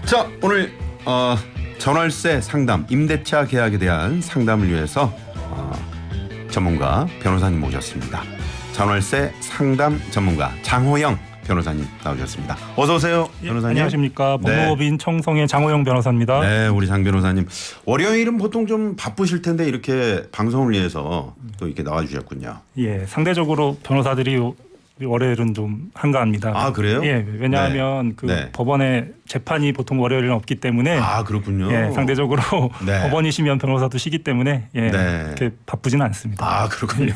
자, 오늘 전월세 상담, 임대차 계약에 대한 상담을 위해서 전문가 변호사님 모셨습니다. 전월세 상담 전문가 장호영 변호사님 나오셨습니다. 어서 오세요, 변호사님. 안녕하십니까. 법무법인 청성의 장호영 변호사입니다. 네, 우리 장 변호사님. 월요일은 보통 좀 바쁘실 텐데 이렇게 방송을 위해서 또 이렇게 나와주셨군요. 예, 상대적으로 변호사들이 월요일은 좀 한가합니다. 아, 그래요? 예, 왜냐하면 그 법원에 재판이 보통 월요일은 없기 때문에. 아, 그렇군요. 예, 상대적으로 법원이 쉬면 변호사도 쉬기 때문에 그렇게 바쁘지는 않습니다. 아, 그렇군요.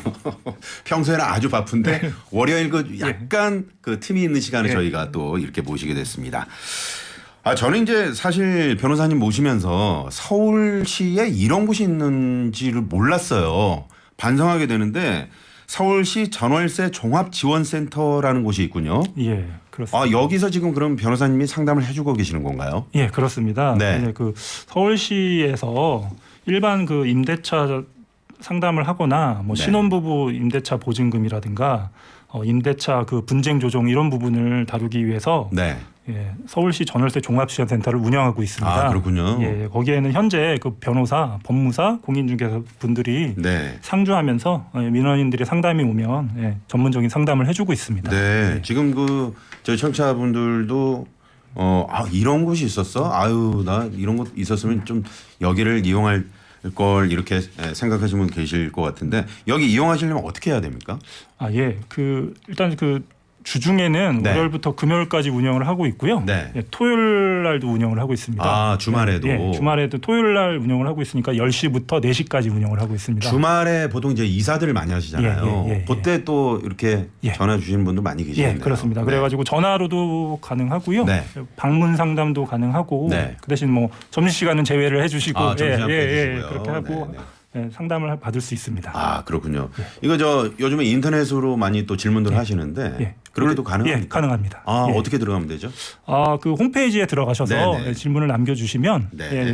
평소에는 아주 바쁜데 월요일 그 약간 그 틈이 있는 시간에 저희가 또 이렇게 모시게 됐습니다. 저는 이제 사실 변호사님 모시면서 서울시에 이런 곳이 있는지를 몰랐어요. 반성하게 되는데 서울시 전월세 종합지원센터라는 곳이 있군요. 예, 그렇습니다. 여기서 지금 그럼 변호사님이 상담을 해주고 계시는 건가요? 예, 그렇습니다. 네. 그 서울시에서 일반 그 임대차 상담을 하거나 뭐 신혼부부 임대차 보증금이라든가 임대차 그 분쟁 조정 이런 부분을 다루기 위해서 서울시 전월세 종합지원센터를 운영하고 있습니다. 아, 그렇군요. 예, 거기에는 현재 그 변호사, 법무사, 공인중개사 분들이 상주하면서 민원인들의 상담이 오면 전문적인 상담을 해주고 있습니다. 네, 지금 그 저희 청취자분들도 이런 곳이 있었어? 아유, 나 이런 곳 있었으면 좀 여기를 이용할 걸 이렇게 생각하시는 분 계실 것 같은데 여기 이용하시려면 어떻게 해야 됩니까? 일단 그 주중에는 월요일부터 금요일까지 운영을 하고 있고요. 토요일 날도 운영을 하고 있습니다. 아, 주말에도? 주말에도 토요일 날 운영을 하고 있으니까 10시부터 4시까지 운영을 하고 있습니다. 주말에 보통 이제 이사들 많이 하시잖아요. 그때 또 이렇게 전화 주시는 분들 많이 계시네요. 예, 그렇습니다. 그래가지고 전화로도 가능하고요. 방문 상담도 가능하고 그 대신 뭐 점심시간은 제외를 해주시고 그렇게 하고 상담을 받을 수 있습니다. 아, 그렇군요. 이거 요즘에 인터넷으로 많이 또 질문들 하시는데 그래도 가능합니까? 예, 가능합니다. 어떻게 들어가면 되죠? 그 홈페이지에 들어가셔서 질문을 남겨주시면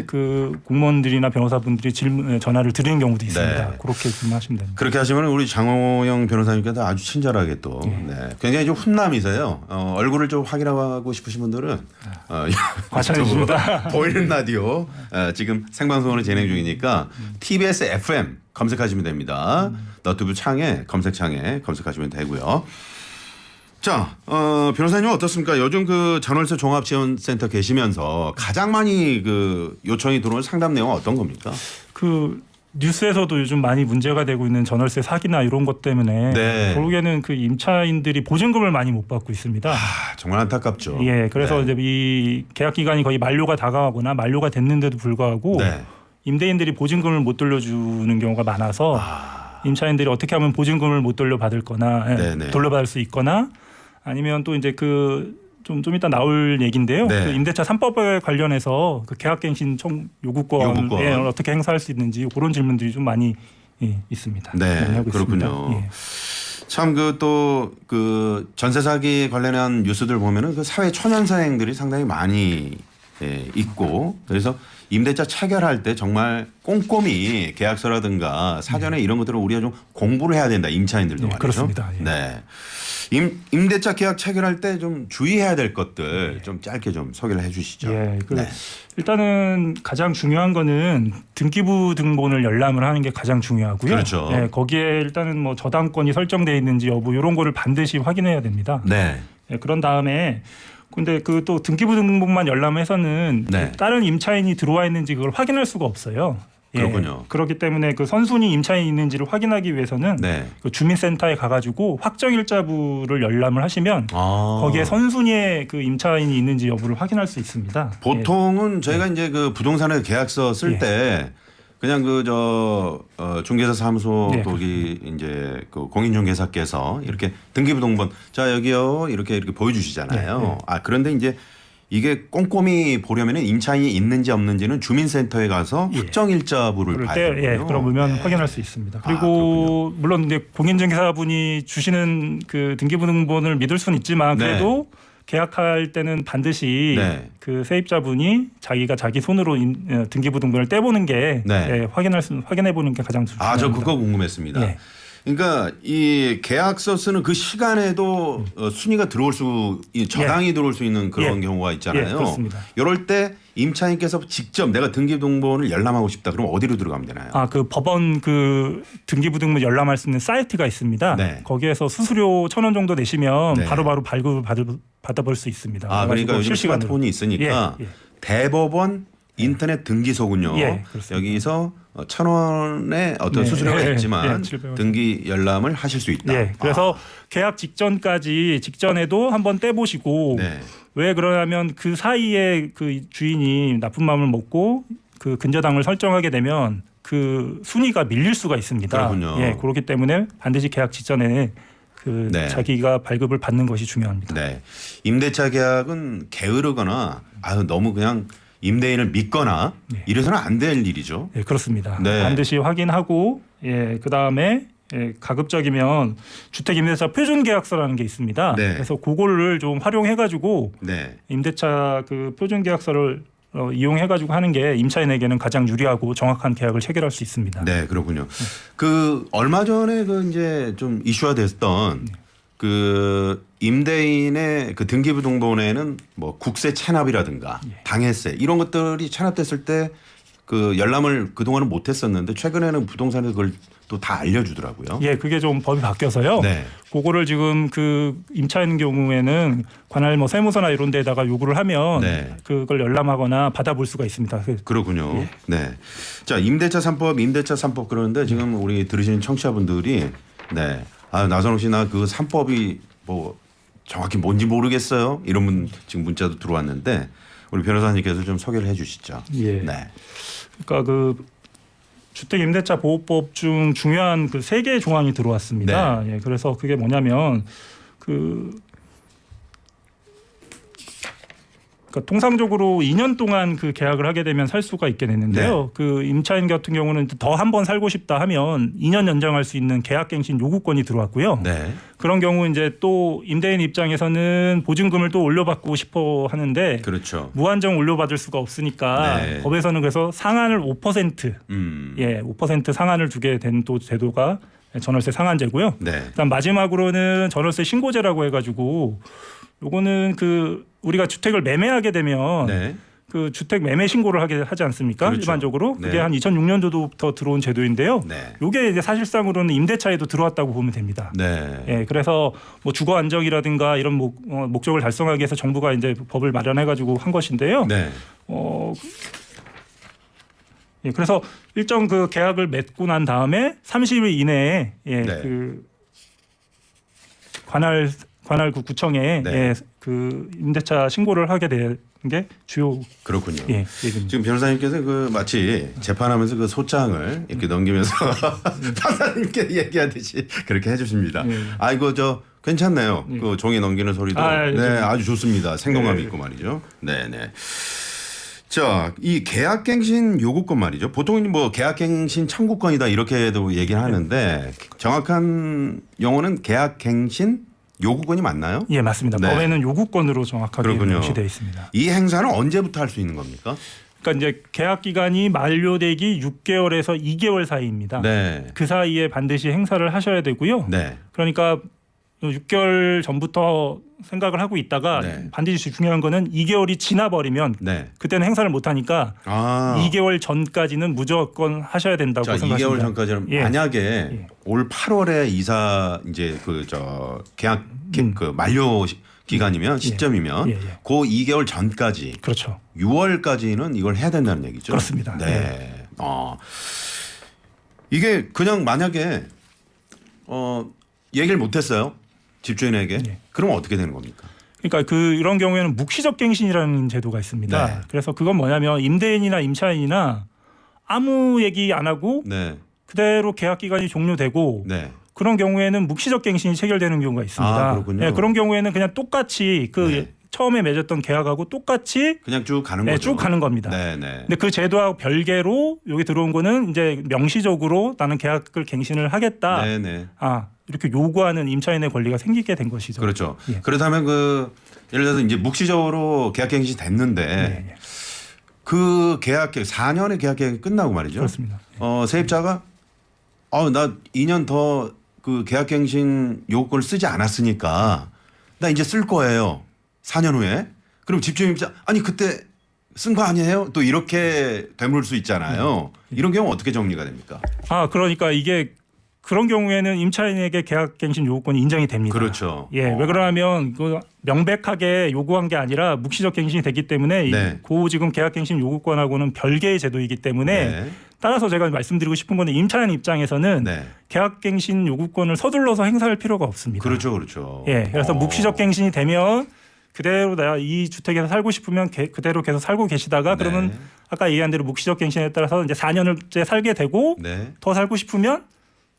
그 공무원들이나 변호사분들이 전화를 드리는 경우도 있습니다. 그렇게 질문하시면 됩니다. 그렇게 하시면 우리 장호영 변호사님께서 아주 친절하게 또 굉장히 좀 훈남이세요. 얼굴을 좀 확인하고 싶으신 분들은 과찬입니다. 보이는 라디오 지금 생방송으로 진행 중이니까 TBS FM 검색하시면 됩니다. 너튜브 검색창에 검색하시면 되고요. 자, 변호사님 어떻습니까? 요즘 그 전월세 종합지원센터 계시면서 가장 많이 그 요청이 들어오는 상담 내용은 어떤 겁니까? 그 뉴스에서도 요즘 많이 문제가 되고 있는 전월세 사기나 이런 것 때문에 결국에는 그 임차인들이 보증금을 많이 못 받고 있습니다. 정말 안타깝죠. 예, 그래서 이제 이 계약 기간이 거의 만료가 다가가거나 만료가 됐는데도 불구하고 임대인들이 보증금을 못 돌려주는 경우가 많아서 임차인들이 어떻게 하면 보증금을 못 돌려받을 거나 돌려받을 수 있거나 아니면 또 이제 좀 이따 나올 얘기인데요. 그 임대차 3법에 관련해서 그 계약갱신 요구권을 어떻게 행사할 수 있는지 그런 질문들이 좀 많이 있습니다. 네, 그렇군요. 참 그 전세 사기 관련한 뉴스들 보면은 그 사회 초년생들이 상당히 많이 있고 그래서 임대차 체결할 때 정말 꼼꼼히 계약서라든가 사전에 이런 것들을 우리가 좀 공부를 해야 된다. 임차인들도 말이죠. 그렇습니다. 임대차 계약 체결할 때 좀 주의해야 될 것들 좀 짧게 좀 소개를 해 주시죠. 일단은 가장 중요한 거는 등기부 등본을 열람을 하는 게 가장 중요하고요. 그렇죠. 거기에 일단은 뭐 저당권이 설정되어 있는지 여부 이런 거를 반드시 확인해야 됩니다. 그런 다음에 근데 그 또 등기부 등본만 열람해서는 다른 임차인이 들어와 있는지 그걸 확인할 수가 없어요. 그렇군요. 그렇기 때문에 그 선순위 임차인이 있는지를 확인하기 위해서는 그 주민센터에 가가지고 확정일자부를 열람을 하시면 거기에 선순위에 그 임차인이 있는지 여부를 확인할 수 있습니다. 보통은 저희가 이제 그 부동산의 계약서 쓸 때 그냥 중개사 사무소 거기 이제 그 공인중개사께서 이렇게 등기부 등본 자 여기요 이렇게 보여주시잖아요. 그런데 이제 이게 꼼꼼히 보려면 임차인이 있는지 없는지는 주민센터에 가서 확정일자부를 봐야 되고요. 그러면 확인할 수 있습니다. 그리고 물론 이제 공인중개사분이 주시는 그 등기부 등본을 믿을 수는 있지만 그래도 계약할 때는 반드시 그 세입자분이 자기가 자기 손으로 등기부 등본을 떼보는 게 확인해 보는 게 가장 중요합니다. 저 그거 궁금했습니다. 그러니까 이 계약서 쓰는 그 시간에도 순위가 들어올 저당이 들어올 수 있는 그런 경우가 있잖아요. 그렇습니다. 이럴 때 임차인께서 직접 내가 등기부등본을 열람하고 싶다. 그럼 어디로 들어가면 되나요? 그 법원 그 등기부등본 열람할 수 있는 사이트가 있습니다. 네. 거기에서 수수료 1,000원 정도 내시면 네. 바로바로 발급을 받아볼 수 있습니다. 그러니까 요즘 실시간으로. 스마트폰이 있으니까 대법원 인터넷 등기소군요. 여기서 1,000원의 어떤 수수료가 있지만 700원. 등기 열람을 하실 수 있다. 그래서 계약 직전에도 한번 떼보시고 네. 왜 그러냐면 그 사이에 그 주인이 나쁜 마음을 먹고 그 근저당을 설정하게 되면 그 순위가 밀릴 수가 있습니다. 그렇군요. 그렇기 때문에 반드시 계약 직전에 네. 자기가 발급을 받는 것이 중요합니다. 네. 임대차 계약은 게으르거나 너무 그냥 임대인을 믿거나 이래서는 안 될 일이죠. 네, 그렇습니다. 네. 반드시 확인하고 그다음에 가급적이면 주택임대차 표준계약서라는 게 있습니다. 네. 그래서 그거를 좀 활용해가지고 네. 임대차 그 표준계약서를 이용해가지고 하는 게 임차인에게는 가장 유리하고 정확한 계약을 체결할 수 있습니다. 네, 그렇군요. 그 얼마 전에 그 이제 좀 이슈화 됐던 그 임대인의 그 등기부등본에는 뭐 국세 체납이라든가 당해세 이런 것들이 체납됐을 때 그 열람을 그동안은 못했었는데 최근에는 부동산에서 그걸 또 다 알려주더라고요. 그게 좀 법이 바뀌어서요. 네. 그거를 지금 그 임차인 경우에는 관할 뭐 세무서나 이런 데다가 요구를 하면 그걸 열람하거나 받아볼 수가 있습니다. 그렇군요. 네. 자, 임대차 3법 그러는데 지금 우리 들으시는 청취자분들이 나선홍 씨 나 그 3법이 뭐 정확히 뭔지 모르겠어요. 이런 분 지금 문자도 들어왔는데 우리 변호사님께서 좀 소개를 해 주시죠. 네. 그러니까 그 주택임대차 보호법 중 중요한 그 3개의 조항이 들어왔습니다. 그래서 그게 뭐냐면 그러니까 통상적으로 2년 동안 그 계약을 하게 되면 살 수가 있게 되는데요. 그 임차인 같은 경우는 더 한 번 살고 싶다 하면 2년 연장할 수 있는 계약갱신 요구권이 들어왔고요. 그런 경우 이제 또 임대인 입장에서는 보증금을 또 올려받고 싶어 하는데 그렇죠. 무한정 올려받을 수가 없으니까 법에서는 그래서 상한을 5% 5% 상한을 주게 된 또 제도가 전월세 상한제고요. 그다음 마지막으로는 전월세 신고제라고 해가지고 요거는 그 우리가 주택을 매매하게 되면 그 주택 매매 신고를 하지 않습니까? 그렇죠. 일반적으로 그게 한 2006년도부터 들어온 제도인데요. 요게 이제 사실상으로는 임대차에도 들어왔다고 보면 됩니다. 그래서 뭐 주거 안정이라든가 이런 목적을 달성하기 위해서 정부가 이제 법을 마련해가지고 한 것인데요. 그래서 일정 그 계약을 맺고 난 다음에 30일 이내에 그 관할 그 구청에 그 임대차 신고를 하게 되는 게 주요. 그렇군요. 지금 변호사님께서 그 마치 재판하면서 그 소장을 이렇게 넘기면서 판사님께 얘기하듯이 그렇게 해주십니다. 이거 저 괜찮네요. 그 종이 넘기는 소리도 아주 좋습니다. 생동감이 있고 말이죠. 네네. 자, 이 계약갱신 요구권 말이죠. 보통 뭐 계약갱신 청구권이다 이렇게도 얘기를 하는데 정확한 용어는 계약갱신 요구권이 맞나요? 맞습니다. 법에는 요구권으로 정확하게 명시되어 있습니다. 이 행사는 언제부터 할 수 있는 겁니까? 그러니까 이제 계약 기간이 만료되기 6개월에서 2개월 사이입니다. 그 사이에 반드시 행사를 하셔야 되고요. 그러니까 6개월 전부터 생각을 하고 있다가 반드시 중요한 거는 2개월이 지나버리면 그때는 행사를 못 하니까 2개월 전까지는 무조건 하셔야 된다고 생각합니다. 2개월 전까지는 만약에 올 8월에 이사 이제 계약 그 만료 기간이면 시점이면 그 2개월 전까지 그렇죠. 6월까지는 이걸 해야 된다는 얘기죠. 그렇습니다. 이게 그냥 만약에 얘기를 못했어요. 집주인에게. 그럼 어떻게 되는 겁니까? 그러니까 이런 경우에는 묵시적 갱신이라는 제도가 있습니다. 그래서 그건 뭐냐면 임대인이나 임차인이나 아무 얘기 안 하고 그대로 계약 기간이 종료되고 그런 경우에는 묵시적 갱신이 체결되는 경우가 있습니다. 그렇군요. 그런 경우에는 그냥 똑같이 처음에 맺었던 계약하고 똑같이 그냥 쭉 가는 거죠. 쭉 가는 겁니다. 근데 그 제도하고 별개로 여기 들어온 거는 이제 명시적으로 나는 계약을 갱신을 하겠다. 이렇게 요구하는 임차인의 권리가 생기게 된 것이죠. 그렇죠. 그렇다면 예를 들어서 이제 묵시적으로 계약갱신이 됐는데 그 계약갱 4년의 계약갱이 끝나고 말이죠. 그렇습니다. 세입자가 나 2년 더 그 계약갱신 요건을 쓰지 않았으니까 나 이제 쓸 거예요. 4년 후에. 그럼 집주인 입장 아니 그때 쓴 거 아니에요? 또 이렇게 되물 수 있잖아요. 이런 경우 어떻게 정리가 됩니까? 그러니까 이게 그런 경우에는 임차인에게 계약갱신 요구권이 인정이 됩니다. 그렇죠. 예, 왜 그러냐면 그 명백하게 요구한 게 아니라 묵시적 갱신이 되기 때문에 네. 그 지금 계약갱신 요구권하고는 별개의 제도이기 때문에 네. 따라서 제가 말씀드리고 싶은 건 임차인 입장에서는 네. 계약갱신 요구권을 서둘러서 행사할 필요가 없습니다. 그렇죠, 그렇죠. 예, 그래서 묵시적 갱신이 되면 그대로 내가 이 주택에서 살고 싶으면 그대로 계속 살고 계시다가 네. 그러면 아까 얘기한 대로 묵시적 갱신에 따라서 이제 4년을째 살게 되고 네. 더 살고 싶으면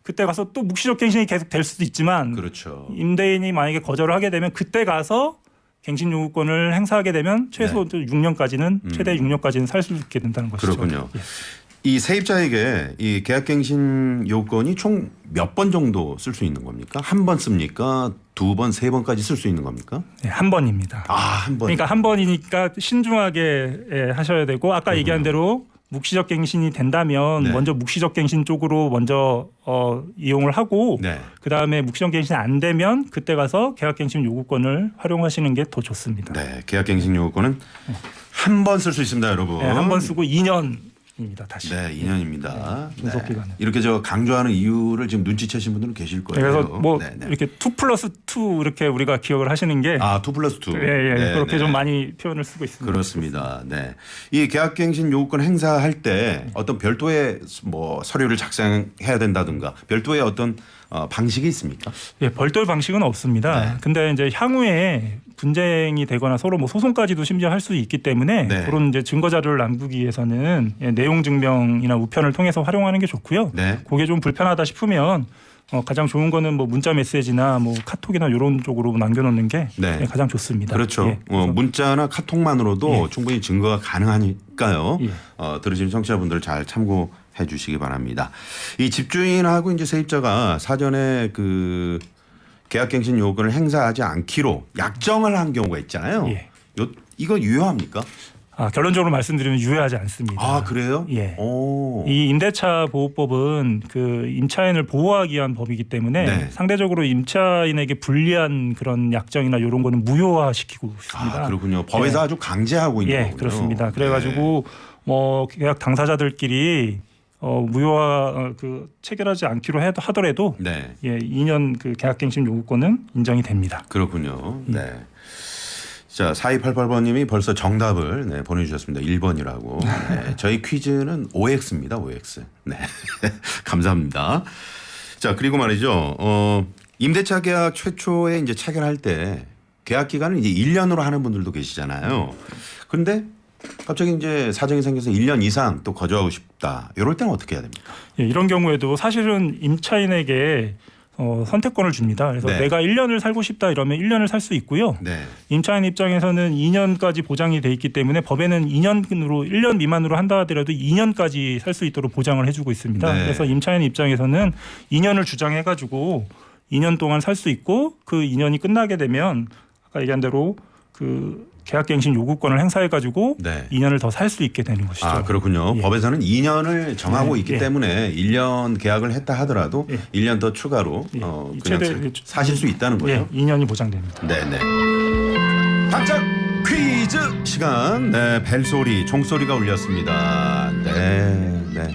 그때 가서 또 묵시적 갱신이 계속 될 수도 있지만 그렇죠. 임대인이 만약에 거절을 하게 되면 그때 가서 갱신 요구권을 행사하게 되면 최소 6년까지는 최대 6년까지는 살 수 있게 된다는 것이죠. 그렇군요. 예. 이 세입자에게 이 계약갱신 요건이 총 몇 번 정도 쓸 수 있는 겁니까? 한 번 씁니까? 2번, 3번까지 쓸 수 있는 겁니까? 네, 한 번입니다. 한 번. 그러니까 한 번이니까 신중하게 하셔야 되고 아까 얘기한 대로 묵시적 갱신이 된다면 네. 먼저 묵시적 갱신 쪽으로 먼저 이용을 하고 네. 그다음에 묵시적 갱신이 안 되면 그때 가서 계약갱신 요구권을 활용하시는 게 더 좋습니다. 네, 계약갱신 요건은 한 번 쓸 수 있습니다, 여러분. 네, 한 번 쓰고 2년입니다. 다시. 네, 2년입니다. 존속 기간은. 이렇게 저 강조하는 이유를 지금 눈치채신 분들은 계실 거예요. 그래서 뭐 네, 네. 이렇게 2+2 이렇게 우리가 기억을 하시는 게 2+2. 예, 네, 그렇게 네. 좀 많이 표현을 쓰고 있습니다. 그렇습니다. 네. 이 계약갱신 요구권 행사할 때 어떤 별도의 뭐 서류를 작성해야 된다든가 별도의 어떤 방식이 있습니까? 예, 별도의 방식은 없습니다. 네. 근데 이제 향후에 분쟁이 되거나 서로 뭐 소송까지도 심지어 할 수 있기 때문에 네. 그런 이제 증거 자료를 남기기 위해서는 내용 증명이나 우편을 통해서 활용하는 게 좋고요. 네. 그게 좀 불편하다 싶으면 가장 좋은 거는 뭐 문자 메시지나 뭐 카톡이나 이런 쪽으로 남겨놓는 게 네. 가장 좋습니다. 그렇죠. 예, 그래서 문자나 카톡만으로도 예. 충분히 증거가 가능하니까요. 예. 들으시는 청취자분들 잘 참고해 주시기 바랍니다. 이 집주인하고 이제 세입자가 사전에 그 계약갱신 요건을 행사하지 않기로 약정을 한 경우가 있잖아요. 예. 이거 유효합니까? 결론적으로 말씀드리면 유효하지 않습니다. 그래요? 예. 오. 이 임대차 보호법은 그 임차인을 보호하기 위한 법이기 때문에 네. 상대적으로 임차인에게 불리한 그런 약정이나 이런 거는 무효화시키고 있습니다. 그렇군요. 법에서 예. 아주 강제하고 있는 거군요. 그렇습니다. 그래가지고 뭐 계약 당사자들끼리 무효화 체결하지 않기로 하더라도 네. 2년 그 계약갱신 요구권은 인정이 됩니다. 그렇군요. 네. 자, 4288번님이 벌써 정답을 보내주셨습니다. 1번이라고. 네, 저희 퀴즈는 OX입니다. OX. 네. 감사합니다. 자, 그리고 말이죠. 임대차 계약 최초에 이제 체결할 때 계약 기간을 이제 1년으로 하는 분들도 계시잖아요. 그런데 갑자기 이제 사정이 생겨서 1년 이상 또 거주하고 싶다. 이럴 때는 어떻게 해야 됩니까? 예, 이런 경우에도 사실은 임차인에게 선택권을 줍니다. 그래서 네. 내가 1년을 살고 싶다 이러면 1년을 살 수 있고요. 네. 임차인 입장에서는 2년까지 보장이 돼 있기 때문에 법에는 2년으로 1년 미만으로 한다 하더라도 2년까지 살 수 있도록 보장을 해주고 있습니다. 네. 그래서 임차인 입장에서는 2년을 주장해가지고 2년 동안 살 수 있고 그 2년이 끝나게 되면 아까 얘기한 대로 그 계약갱신 요구권을 행사해가지고 네. 2년을 더 살 수 있게 되는 것이죠. 그렇군요. 예. 법에서는 2년을 정하고 예, 있기 예. 때문에 1년 계약을 했다 하더라도 예. 1년 더 추가로 예. 그냥 최대 사실 수 있다는 거죠. 예, 2년이 보장됩니다. 네네. 반짝 퀴즈 시간. 네, 벨소리, 종소리가 울렸습니다. 네, 네.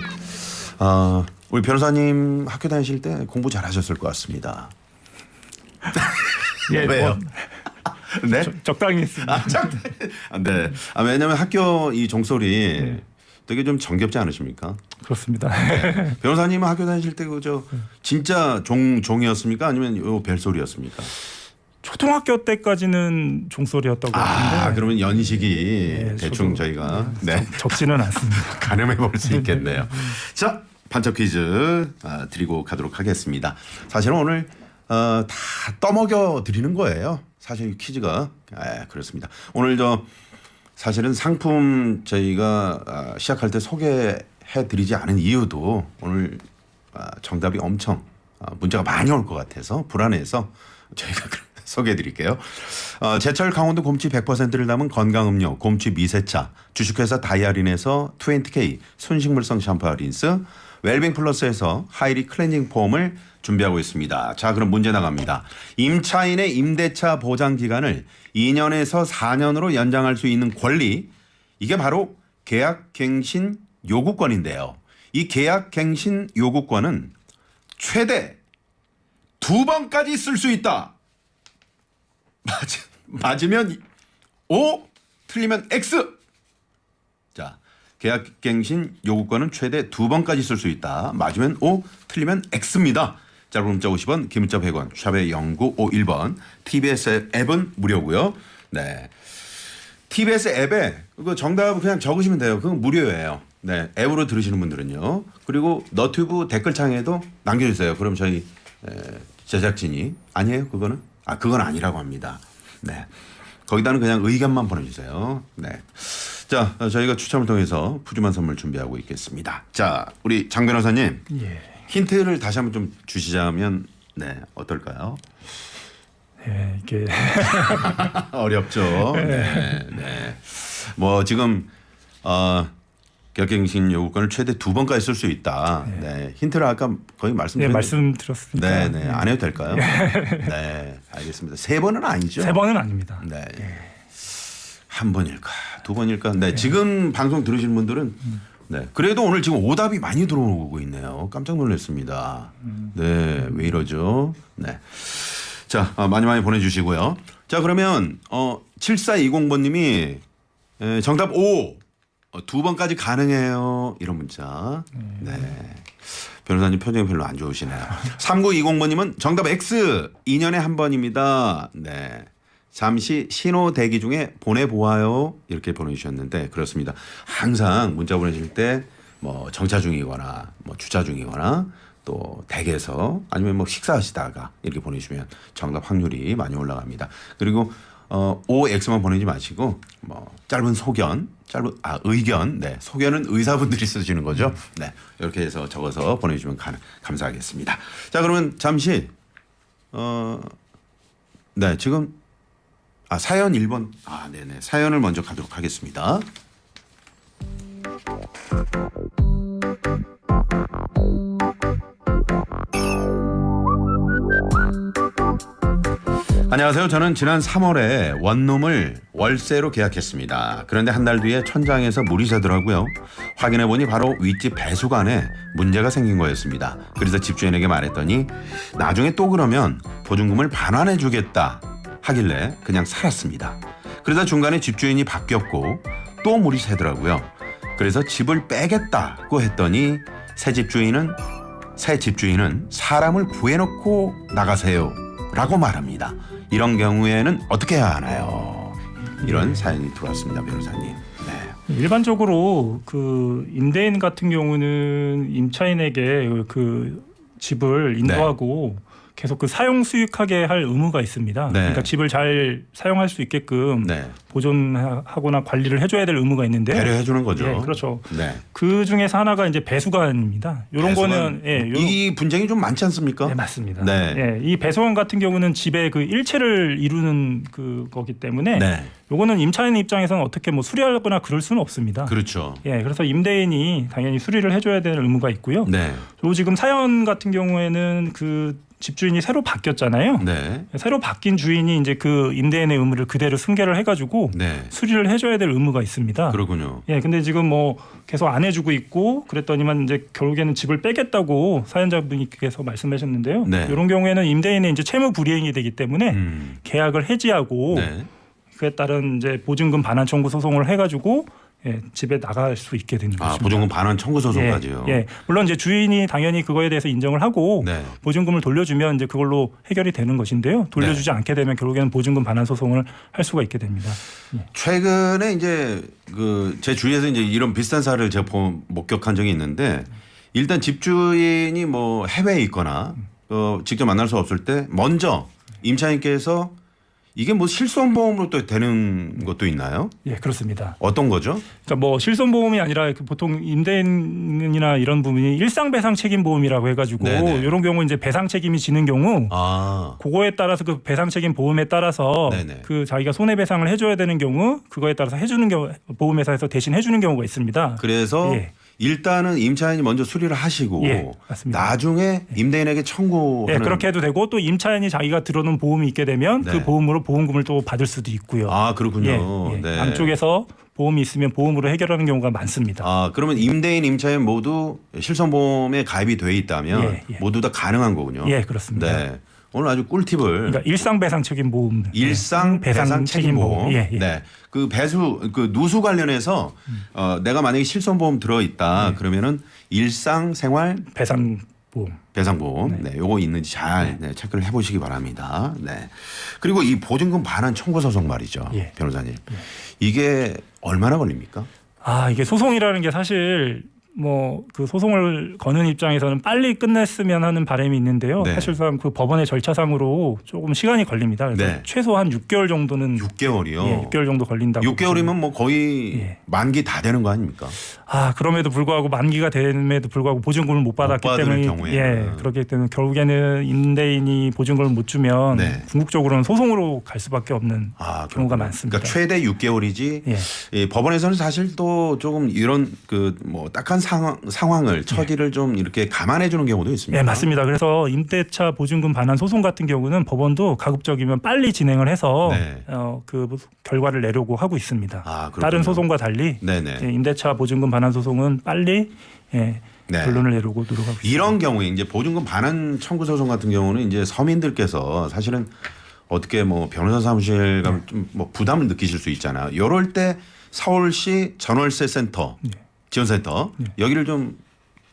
우리 변호사님 학교 다니실 때 공부 잘하셨을 것 같습니다. 예, 왜요? 네? 적당히 했습니다. 네. 왜냐하면 학교 이 종소리 되게 좀 정겹지 않으십니까? 그렇습니다. 변호사님은 학교 다니실 때 그저 진짜 종이었습니까? 아니면 요 벨소리였습니까? 초등학교 때까지는 종소리였다고 하는데 그러면 연식이 대충 저희가 적지는 않습니다. 가늠해 볼 수 있겠네요. 자, 반짝 퀴즈 드리고 가도록 하겠습니다. 사실은 오늘 다 떠먹여 드리는 거예요. 사실 이 퀴즈가 그렇습니다. 오늘 사실은 상품 저희가 시작할 때 소개해 드리지 않은 이유도 오늘 정답이 엄청 문자가 많이 올 것 같아서 불안해서 저희가 소개해드릴게요. 제철 강원도 곰치 100%를 담은 건강음료 곰치 미세차, 주식회사 다이아린에서 20K 순식물성 샴푸와 린스, 웰빙 플러스에서 하이리 클렌징 폼을 준비하고 있습니다. 자, 그럼 문제 나갑니다. 임차인의 임대차 보장 기간을 2년에서 4년으로 연장할 수 있는 권리, 이게 바로 계약갱신 요구권인데요. 이 계약갱신 요구권은 최대 2번까지 쓸 수 있다. 맞으면 O, 틀리면 X. 자, 계약갱신 요구권은 최대 2번까지 쓸 수 있다. 맞으면 O, 틀리면 X입니다. 짧은 문자 50원, 긴 문자 100원, 샵의 0951번. TBS 앱은 무료고요. 네, TBS 앱에 그 정답 그냥 적으시면 돼요. 그건 무료예요. 네, 앱으로 들으시는 분들은요. 그리고 너튜브 댓글창에도 남겨주세요. 그럼 저희 제작진이 아니에요, 그거는? 그건 아니라고 합니다. 네, 거기다는 그냥 의견만 보내주세요. 네, 자, 저희가 추첨을 통해서 푸짐한 선물 준비하고 있겠습니다. 자, 우리 장 변호사님, 힌트를 다시 한번 좀 주시자면 네, 어떨까요? 네, 이게 어렵죠. 네, 네. 뭐 지금 계약갱신 요구권을 최대 2번까지 쓸 수 있다. 네, 힌트를 아까 거의 말씀드렸는데. 네, 말씀드렸습니다. 네, 네, 안 해도 될까요? 네, 알겠습니다. 3번은 아니죠? 3번은 아닙니다. 네, 1번일까, 2번일까. 네, 지금 방송 들으시는 분들은 네, 그래도 오늘 지금 오답이 많이 들어오고 있네요. 깜짝 놀랐습니다. 네, 왜 이러죠? 네, 자, 많이 보내주시고요. 자, 그러면 7420번님이 정답 O. 2번까지 가능해요. 이런 문자. 네. 변호사님 표정이 별로 안 좋으시네요. 3920번님은 정답 X. 2년에 한 번입니다. 네. 잠시 신호 대기 중에 보내보아요. 이렇게 보내주셨는데 그렇습니다. 항상 문자 보내실 때 뭐 정차 중이거나 뭐 주차 중이거나 또 댁에서 아니면 뭐 식사하시다가 이렇게 보내주시면 정답 확률이 많이 올라갑니다. 그리고 OX만 보내지 마시고 뭐 짧은 소견, 의견, 네, 소견은 의사분들이 써주는 거죠. 네, 이렇게 해서 적어서 보내주시면 감사하겠습니다. 자, 그러면 잠시 네, 지금 사연 1번 네네, 사연을 먼저 가도록 하겠습니다. 안녕하세요. 저는 지난 3월에 원룸을 월세로 계약했습니다. 그런데 한 달 뒤에 천장에서 물이 새더라고요. 확인해보니 바로 윗집 배수관에 문제가 생긴 거였습니다. 그래서 집주인에게 말했더니 나중에 또 그러면 보증금을 반환해주겠다 하길래 그냥 살았습니다. 그러다 중간에 집주인이 바뀌었고 또 물이 새더라고요. 그래서 집을 빼겠다고 했더니 새 집주인은 사람을 구해놓고 나가세요 라고 말합니다. 이런 경우에는 어떻게 해야 하나요? 이런 사연이 들어왔습니다, 변호사님. 네. 일반적으로 그 임대인 같은 경우는 임차인에게 그 집을 인도하고 계속 그 사용 수익하게 할 의무가 있습니다. 네. 그러니까 집을 잘 사용할 수 있게끔 보존하거나 관리를 해줘야 될 의무가 있는데 배려해 주는 거죠. 네, 그렇죠. 네. 그 중에서 하나가 이제 배수관입니다. 이런 거는 이 분쟁이 좀 많지 않습니까? 네, 맞습니다. 네. 네, 이 배수관 같은 경우는 집의 그 일체를 이루는 거기 때문에 요거는 임차인 입장에서는 어떻게 뭐 수리하거나 그럴 수는 없습니다. 그렇죠. 예, 그래서 임대인이 당연히 수리를 해줘야 될 의무가 있고요. 네. 요 지금 사연 같은 경우에는 그 집주인이 새로 바뀌었잖아요. 네. 새로 바뀐 주인이 이제 그 임대인의 의무를 그대로 승계를 해가지고 수리를 해줘야 될 의무가 있습니다. 그렇군요. 예, 근데 지금 뭐 계속 안 해주고 있고 그랬더니만 이제 결국에는 집을 빼겠다고 사연자분께서 말씀하셨는데요. 이런 경우에는 임대인의 이제 채무 불이행이 되기 때문에 계약을 해지하고 그에 따른 이제 보증금 반환 청구 소송을 해가지고 집에 나갈 수 있게 되는 것입니다. 보증금 반환 청구 소송까지요. 물론 이제 주인이 당연히 그거에 대해서 인정을 하고 보증금을 돌려주면 이제 그걸로 해결이 되는 것인데요. 돌려주지 않게 되면 결국에는 보증금 반환 소송을 할 수가 있게 됩니다. 최근에 이제 제 주위에서 이제 이런 비슷한 사례를 제가 목격한 적이 있는데 일단 집주인이 뭐 해외에 있거나 직접 만날 수 없을 때 먼저 임차인께서 이게 뭐 실손보험으로 또 되는 것도 있나요? 예, 그렇습니다. 어떤 거죠? 그러니까 뭐 실손보험이 아니라 그 보통 임대인이나 이런 부분이 일상배상 책임보험이라고 해가지고 네네. 이런 경우 이제 배상 책임이 지는 경우 그거에 따라서 그 배상 책임 보험에 따라서 네네. 그 자기가 손해배상을 해줘야 되는 경우 그거에 따라서 해주는 경우 보험회사에서 대신 해주는 경우가 있습니다. 그래서 예. 일단은 임차인이 먼저 수리를 하시고 예, 맞습니다. 나중에 임대인에게 청구하는. 예, 그렇게 해도 되고 또 임차인이 자기가 들어놓은 보험이 있게 되면 네. 그 보험으로 보험금을 또 받을 수도 있고요. 아 그렇군요. 예, 예. 네. 양쪽에서 보험이 있으면 보험으로 해결하는 경우가 많습니다. 아 그러면 임대인 임차인 모두 실손보험에 가입이 돼 있다면 예, 예. 모두 다 가능한 거군요. 예, 그렇습니다. 네. 오늘 아주 꿀팁을. 그러니까 일상배상 책임보험, 일상배상 책임보험. 예, 예. 네. 그 배수 그 누수 관련해서 내가 만약에 실손보험 들어 있다 그러면은 일상생활 배상보험. 배상보험. 네. 요거 있는지 잘 체크를 해보시기 바랍니다. 네. 그리고 이 보증금 반환 청구 소송 말이죠. 예. 변호사님. 이게 얼마나 걸립니까? 아, 이게 소송이라는 게 사실 뭐 그 소송을 거는 입장에서는 빨리 끝냈으면 하는 바람이 있는데요. 네. 사실상 그 법원의 절차상으로 조금 시간이 걸립니다. 그래서 네. 최소 한 6개월 정도는 6개월이요. 예, 6개월 정도 걸린다고. 6개월이면 뭐 거의 예. 만기 다 되는 거 아닙니까? 아, 그럼에도 불구하고 만기가 됨에도 불구하고 보증금을 못 받았기 받을 때문에 경우에는. 예, 그렇기 때문에 결국에는 임대인이 보증금을 못 주면 네. 궁극적으로는 소송으로 갈 수밖에 없는 경우가 그렇군요. 많습니다. 그러니까 최대 6개월이지. 예. 예, 법원에서는 사실 또 조금 이런 그 뭐 딱한 상황을 처리를 좀 이렇게 감안해 주는 경우도 있습니다. 네, 맞습니다. 그래서 임대차 보증금 반환 소송 같은 경우는 법원도 가급적이면 빨리 진행을 해서 네. 그 결과를 내려고 하고 있습니다. 그렇군요. 다른 소송과 달리 네네. 임대차 보증금 반환 소송은 빨리 네. 결론을 내려고 노력하고 있습니다. 이런 경우에 이제 보증금 반환 청구 소송 같은 경우는 이제 서민들께서 사실은 어떻게 뭐 변호사 사무실 가면 좀 뭐 부담을 느끼실 수 있잖아요. 이럴 때 서울시 전월세 센터, 지원센터 여기를 좀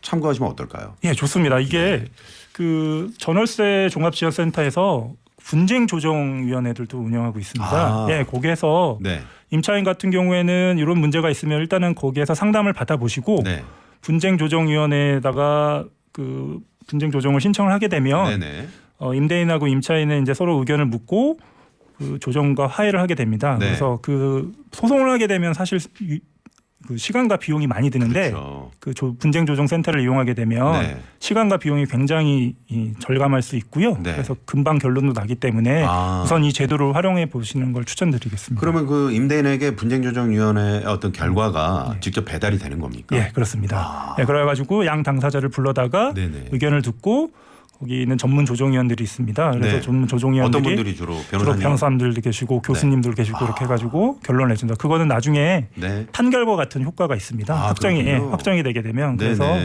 참고하시면 어떨까요? 예, 좋습니다. 이게 그 전월세 종합지원센터에서 분쟁조정위원회들도 운영하고 있습니다. 예, 거기에서 네. 임차인 같은 경우에는 이런 문제가 있으면 일단은 거기에서 상담을 받아보시고 네. 분쟁조정위원회에다가 그 분쟁조정을 신청을 하게 되면 네네. 임대인하고 임차인은 이제 서로 의견을 묻고 그 조정과 화해를 하게 됩니다. 네. 그래서 그 소송을 하게 되면 사실 그 시간과 비용이 많이 드는데 그렇죠. 그 분쟁조정센터를 이용하게 되면 네. 시간과 비용이 굉장히 절감할 수 있고요. 네. 그래서 금방 결론도 나기 때문에 우선 이 제도를 활용해 보시는 걸 추천드리겠습니다. 그러면 그 임대인에게 분쟁조정위원회의 어떤 결과가 직접 배달이 되는 겁니까? 예, 그렇습니다. 예, 그래가지고 양 당사자를 불러다가 네네. 의견을 듣고 거기 있는 전문 조정위원들이 있습니다. 그래서 네. 전문 조정위원들이 어떤 분들이 주로 주로 변호사님? 변호사님들 계시고 교수님들 계시고 이렇게 해가지고 결론을 내준다. 그거는 나중에 네. 판결과 같은 효과가 있습니다. 그렇군요. 확정이 되게 되면 네네. 그래서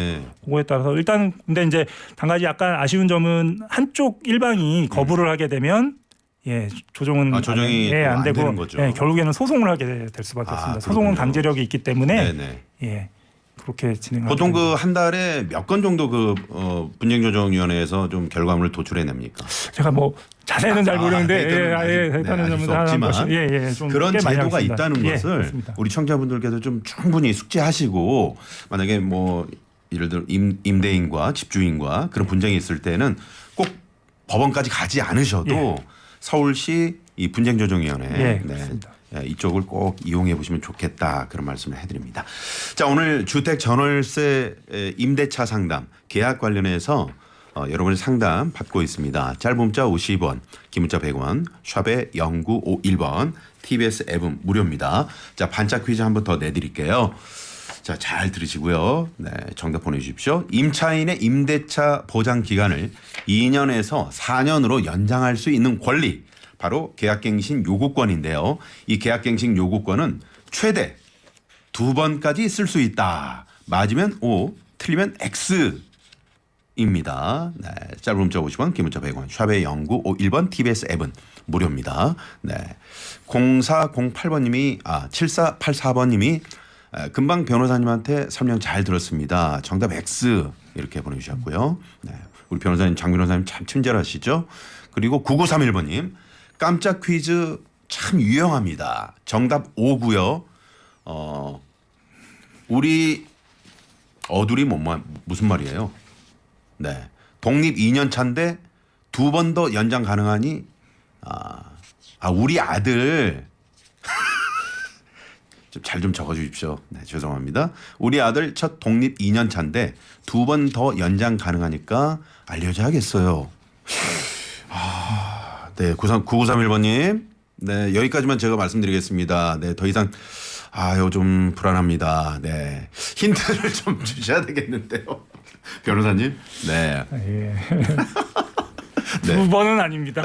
그거에 따라서 일단 근데 이제 한 가지 약간 아쉬운 점은 한쪽 일방이 거부를 하게 되면 예, 조정은 조정이 또 안 안 되고 되는 거죠. 예, 결국에는 소송을 하게 될 수밖에 없습니다. 소송은 그렇군요. 강제력이 있기 때문에 네네. 예, 그렇게 진행하게 보통 됩니다. 그 한 달에 몇 건 정도 그 분쟁조정위원회에서 좀 결과물을 도출해냅니까? 제가 뭐 자세히는 잘 모르는데 데이터는 데이터는 아실 수 좀 없지만 좀 그런 꽤 많이 제도가 하겠습니다. 있다는 예, 것을 그렇습니다. 우리 청자분들께서 좀 충분히 숙지하시고 만약에 뭐 예를 들어 임대인과 집주인과 그런 분쟁이 있을 때는 꼭 법원까지 가지 않으셔도 서울시 이 분쟁조정위원회 예, 그렇습니다. 이쪽을 꼭 이용해 보시면 좋겠다 그런 말씀을 해드립니다. 자 오늘 주택 전월세 임대차 상담 계약 관련해서 여러분의 상담 받고 있습니다. 짧은 문자 50원, 긴 문자 100원, 샵에 0951번, TBS 앱은 무료입니다. 자 반짝 퀴즈 한 번 더 내드릴게요. 자, 잘 들으시고요. 네, 정답 보내주십시오. 임차인의 임대차 보장 기간을 2년에서 4년으로 연장할 수 있는 권리. 바로 계약갱신 요구권인데요. 이 계약갱신 요구권은 최대 2번까지 쓸 수 있다. 맞으면 O, 틀리면 X입니다. 네, 짧은 문자 50원, 긴 문자 100원, 샵의 0951번, TBS 앱은 무료입니다. 네, 0408번님이 7484번님이 금방 변호사님한테 설명 잘 들었습니다. 정답 X 이렇게 보내주셨고요. 네, 우리 변호사님 장 변호사님 참 친절하시죠. 그리고 9931번님 깜짝 퀴즈 참 유용합니다. 정답 O고요. 우리 어둘이 무슨 말이에요? 네, 독립 2년 차인데 2번 더 연장 가능하니 아, 우리 아들. 잘 좀 적어주십시오. 네, 죄송합니다. 우리 아들 첫 독립 2년 차인데 2번 더 연장 가능하니까 알려줘야겠어요. 아, 네, 9931번님. 네, 여기까지만 제가 말씀드리겠습니다. 네, 더 이상 아유 좀 불안합니다. 네, 힌트를 좀 주셔야 되겠는데요, 변호사님. 네. 예. 네. 두 번은 아닙니다.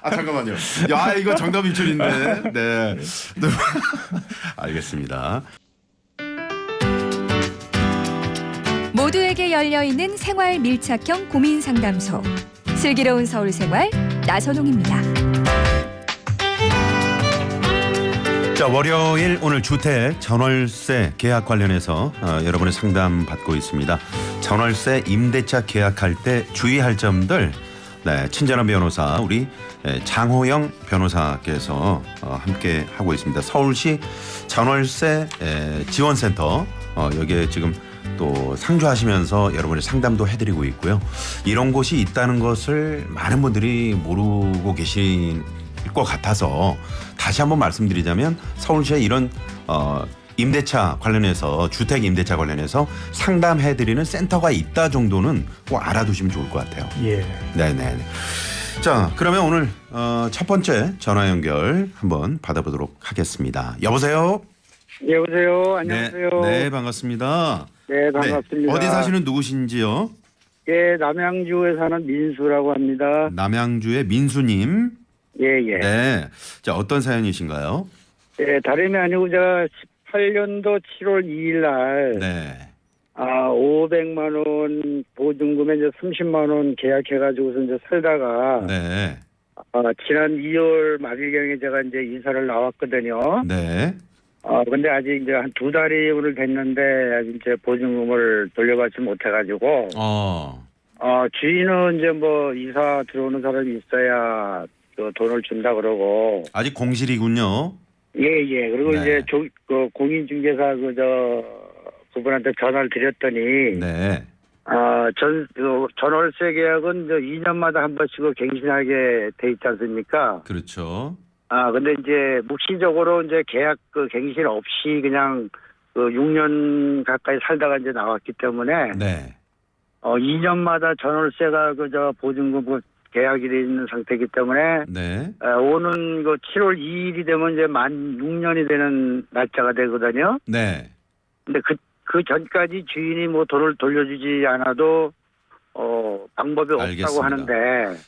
아 잠깐만요. 야 이거 정답 유출인데. 네. 알겠습니다. 모두에게 열려있는 생활 밀착형 고민 상담소. 슬기로운 서울생활 나선홍입니다. 자, 월요일 오늘 주택 전월세 계약 관련해서 여러분의 상담 받고 있습니다. 전월세 임대차 계약할 때 주의할 점들, 네, 친절한 변호사 우리 장호영 변호사께서 함께 하고 있습니다. 서울시 전월세 지원센터 여기에 지금 또 상주하시면서 여러분의 상담도 해드리고 있고요. 이런 곳이 있다는 것을 많은 분들이 모르고 계신 것 같아서 다시 한번 말씀드리자면 서울시에 이런 임대차 관련해서 주택 임대차 관련해서 상담해드리는 센터가 있다 정도는 꼭 알아두시면 좋을 것 같아요. 예. 네네. 자, 그러면 오늘 첫 번째 전화 연결 한번 받아보도록 하겠습니다. 여보세요. 여보세요. 안녕하세요. 네, 반갑습니다. 네, 반갑습니다. 네, 어디 사시는 누구신지요? 예, 남양주에 사는 민수라고 합니다. 남양주의 민수님. 예, 예. 네. 자, 어떤 사연이신가요? 예, 다름이 아니고 제가 18년도 7월 2일 날 네. 500만 원 보증금에 이제 30만 원 계약해가지고서 이제 살다가 네. 지난 2월 말일경에 제가 이제 이사를 나왔거든요. 네. 근데 아직 이제 한 2달이 오늘 됐는데 아직 이제 보증금을 돌려받지 못해가지고 주인은 이제 뭐 이사 들어오는 사람이 있어야 또 돈을 준다 그러고 아직 공실이군요. 예. 그리고 네. 이제 공인중개사 그분한테 전화를 드렸더니 네. 전월세 계약은 2년마다 한 번씩 갱신하게 돼 있지 않습니까? 그렇죠. 근데 이제 묵시적으로 이제 계약 갱신 없이 그냥 6년 가까이 살다가 이제 나왔기 때문에 네. 2년마다 전월세가 보증금 계약이 돼 있는 상태이기 때문에 네. 오는 7월 2일이 되면 이제 만 6년이 되는 날짜가 되거든요. 네. 근데 그 전까지 주인이 뭐 돈을 돌려주지 않아도 방법이 없다고 알겠습니다. 하는데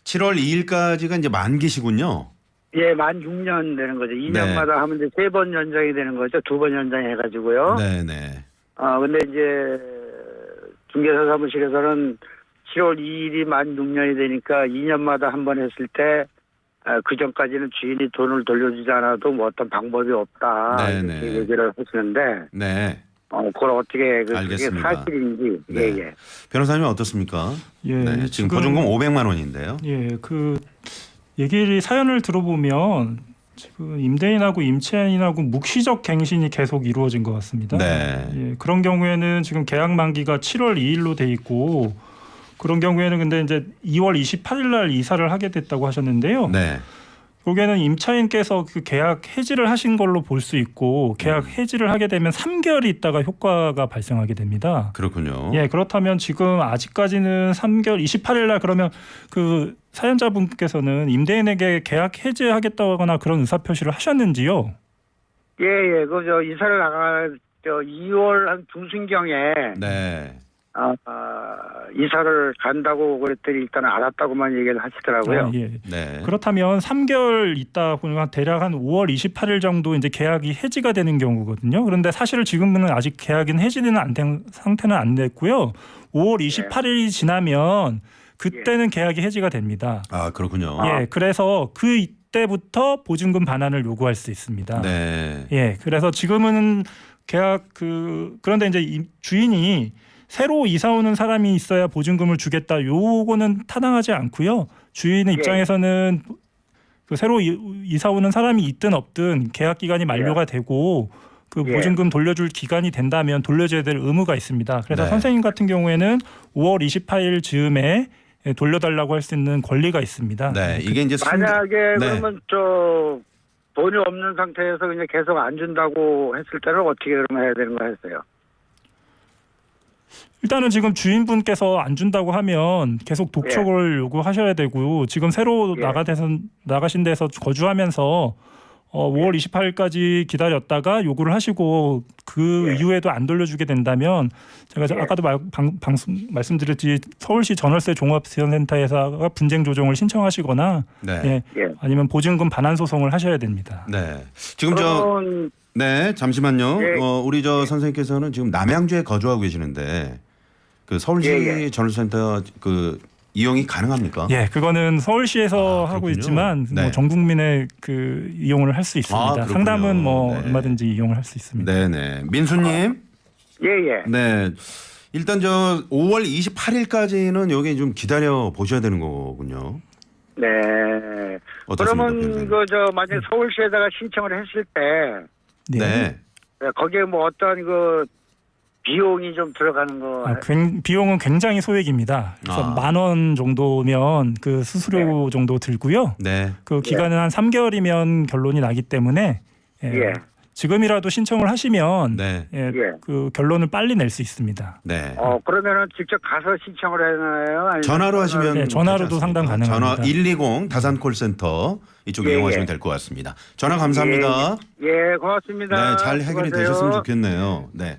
7월 2일까지가 이제 만기시군요. 예, 만 6년 되는 거죠. 2년마다 하면 이제 3번 연장이 되는 거죠. 2번 연장해 가지고요. 네네. 근데 이제 중개사 사무실에서는 7월 2일이 만 6년이 되니까 2년마다 한 번 했을 때 그 전까지는 주인이 돈을 돌려주지 않아도 뭐 어떤 방법이 없다. 네네. 이렇게 얘기를 하시는데 네. 그걸 어떻게 그게 알겠습니다. 사실인지 네. 예. 변호사님 어떻습니까? 예. 네. 지금 보증금 500만 원인데요. 예. 그 얘기를 사연을 들어보면 지금 임대인하고 임차인하고 묵시적 갱신이 계속 이루어진 것 같습니다. 네. 예, 그런 경우에는 지금 계약 만기가 7월 2일로 돼 있고 그런 경우에는 근데 이제 2월 28일 날 이사를 하게 됐다고 하셨는데요. 네. 여기에는 임차인께서 그 계약 해지를 하신 걸로 볼 수 있고 계약 해지를 하게 되면 3개월이 있다가 효과가 발생하게 됩니다. 그렇군요. 예, 그렇다면 지금 아직까지는 3개월 28일 날 그러면 그 사연자분께서는 임대인에게 계약 해지하겠다거나 그런 의사 표시를 하셨는지요? 예. 이사를 나가 2월 한 중순경에 네. 이사를 간다고 그랬더니 일단 알았다고만 얘기를 하시더라고요. 예. 네. 그렇다면 3개월 있다 보니까 대략 한 5월 28일 정도 이제 계약이 해지가 되는 경우거든요. 그런데 사실 지금은 아직 계약은 해지는 안 된 상태는 안 됐고요. 5월 28일이 지나면 그때는 계약이 해지가 됩니다. 그렇군요. 예, 그래서 그 이때부터 보증금 반환을 요구할 수 있습니다. 네. 예, 그래서 지금은 계약 그런데 이제 주인이 새로 이사 오는 사람이 있어야 보증금을 주겠다. 요거는 타당하지 않고요. 주인의 입장에서는 그 새로 이사 오는 사람이 있든 없든 계약 기간이 만료가 되고 그 보증금 돌려줄 기간이 된다면 돌려줘야 될 의무가 있습니다. 그래서 네. 선생님 같은 경우에는 5월 28일 즈음에 돌려달라고 할 수 있는 권리가 있습니다. 네, 이게 이제 만약에 네. 그러면 돈이 없는 상태에서 그냥 계속 안 준다고 했을 때는 어떻게 그러면 해야 되는 거 했어요? 일단은 지금 주인분께서 안 준다고 하면 계속 독촉을 요구하셔야 되고 지금 새로 나가신 데서 거주하면서 5월 28일까지 기다렸다가 요구를 하시고 그 이후에도 안 돌려주게 된다면 제가 아까도 말씀드렸지 서울시 전월세 종합지원센터에서 분쟁 조정을 신청하시거나 아니면 보증금 반환 소송을 하셔야 됩니다. 네, 지금 네, 잠시만요. 우리 선생님께서는 지금 남양주에 거주하고 계시는데 그 서울시 전월센터 그 이용이 가능합니까? 예, 그거는 서울시에서 하고 있지만 뭐 전 국민의 그 이용을 할 수 있습니다. 상담은 뭐 얼마든지 이용을 할 수 있습니다. 네네, 민수님. 예예. 네, 일단 5월 28일까지는 여기 좀 기다려 보셔야 되는 거군요. 네. 그러면 만약 서울시에다가 신청을 했을 때, 네. 거기에 뭐 어떤 비용이 좀 들어가는 거. 비용은 굉장히 소액입니다. 그래서 10,000원 정도면 그 수수료 정도 들고요. 네. 그 기간은 한 3개월이면 결론이 나기 때문에 지금이라도 신청을 하시면 그 결론을 빨리 낼 수 있습니다. 네. 그러면은 직접 가서 신청을 해나요? 아니면 전화로 하시면 전화로도 상담 가능합니다. 전화 120 다산 콜센터 이쪽 이용하시면 될 것 같습니다. 전화 감사합니다. 예, 고맙습니다. 네, 잘 해결이 되셨으면 좋겠네요. 네.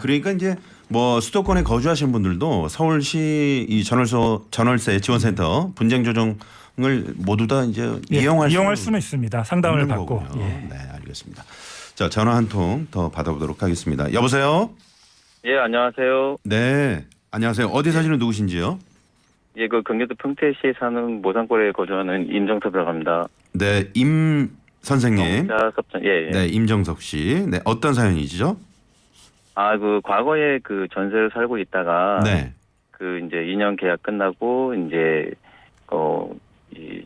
그러니까 이제 뭐 수도권에 거주하시는 분들도 서울시 이 전월세 지원센터 분쟁 조정을 모두 다 이제 이용할 수는 있습니다. 상담을 받고. 네, 알겠습니다. 자, 전화 한 통 더 받아보도록 하겠습니다. 여보세요? 예, 안녕하세요. 네, 안녕하세요. 어디 사시는 누구신지요? 예, 그 경기도 평택시에 사는 모산골에 거주하는 임정섭이라고 합니다. 네, 임 선생님. 예. 네, 임정석 씨. 네, 어떤 사연이시죠? 그 과거에 그 전세를 살고 있다가 그 이제 2년 계약 끝나고 이제 이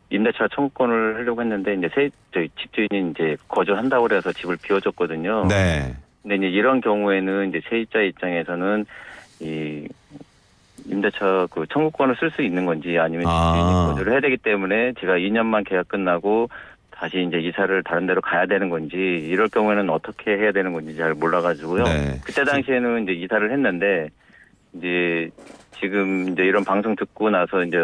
임대차 청구권을 하려고 했는데 이제 저희 집주인이 이제 거주한다고 그래서 집을 비워줬거든요. 네. 근데 이제 이런 경우에는 이제 세입자 입장에서는 이 임대차 그 청구권을 쓸 수 있는 건지 아니면 집주인이 거주를 해야 되기 때문에 제가 2년만 계약 끝나고 다시 이제 이사를 다른 데로 가야 되는 건지 이럴 경우에는 어떻게 해야 되는 건지 잘 몰라가지고요. 그때 당시에는 이제 이사를 했는데 이제 지금 이제 이런 방송 듣고 나서 이제